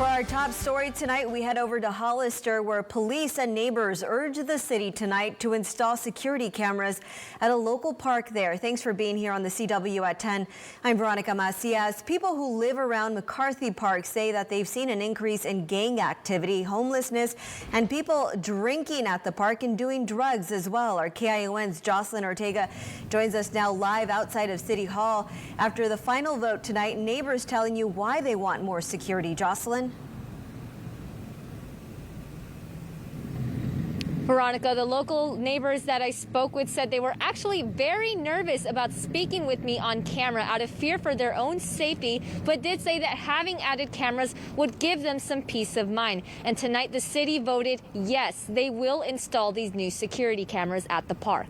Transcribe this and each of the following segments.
For our top story tonight, we head over to Hollister, where police and neighbors urge the city tonight to install security cameras at a local park there. Thanks for being here on the CW at 10. I'm Veronica Macias. People who live around McCarthy Park say that they've seen an increase in gang activity, homelessness, and people drinking at the park and doing drugs as well. Our KION's Jocelyn Ortega joins us now live outside of City Hall. After the final vote tonight, neighbors telling you why they want more security. Jocelyn? Veronica, the local neighbors that I spoke with said they were actually very nervous about speaking with me on camera out of fear for their own safety, but did say that having added cameras would give them some peace of mind. And tonight the city voted yes, they will install these new security cameras at the park.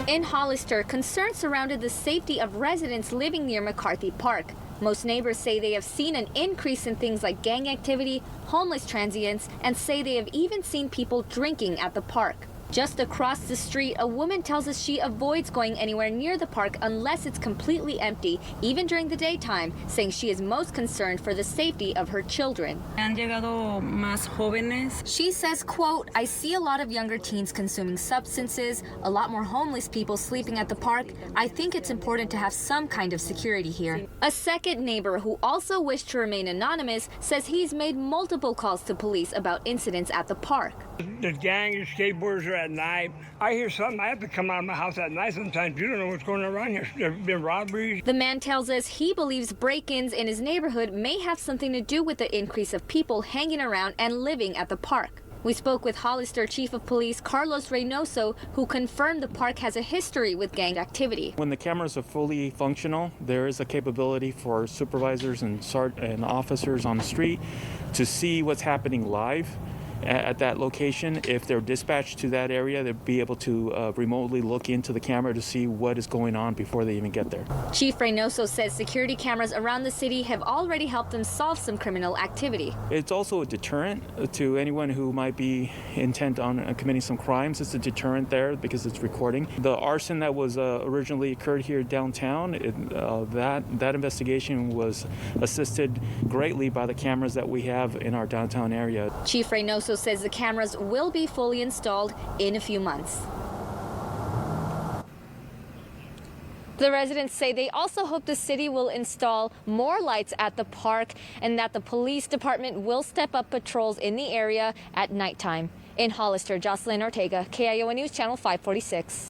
In Hollister, concerns surrounded the safety of residents living near McCarthy Park. Most neighbors say they have seen an increase in things like gang activity, homeless transients, and say they have even seen people drinking at the park. Just across the street, a woman tells us she avoids going anywhere near the park unless it's completely empty, even during the daytime, saying she is most concerned for the safety of her children. Han llegado más jóvenes. She says, quote, I see a lot of younger teens consuming substances, a lot more homeless people sleeping at the park. I think it's important to have some kind of security here. A second neighbor who also wished to remain anonymous says he's made multiple calls to police about incidents at the park. The gang of skateboarders are at night. I hear something, I have to come out of my house at night sometimes. You don't know what's going on around here. There have been robberies. The man tells us he believes break-ins in his neighborhood may have something to do with the increase of people hanging around and living at the park. We spoke with Hollister Chief of Police Carlos Reynoso, who confirmed the park has a history with gang activity. When the cameras are fully functional, there is a capability for supervisors and officers on the street to see what's happening live at that location. If they're dispatched to that area, they'll be able to remotely look into the camera to see what is going on before they even get there. Chief Reynoso says security cameras around the city have already helped them solve some criminal activity. It's also a deterrent to anyone who might be intent on committing some crimes. It's a deterrent there because it's recording. The arson that was originally occurred here downtown, that investigation was assisted greatly by the cameras that we have in our downtown area. Chief Reynoso says the cameras will be fully installed in a few months. The residents say they also hope the city will install more lights at the park and that the police department will step up patrols in the area at nighttime. In Hollister, Jocelyn Ortega, KION News Channel 546.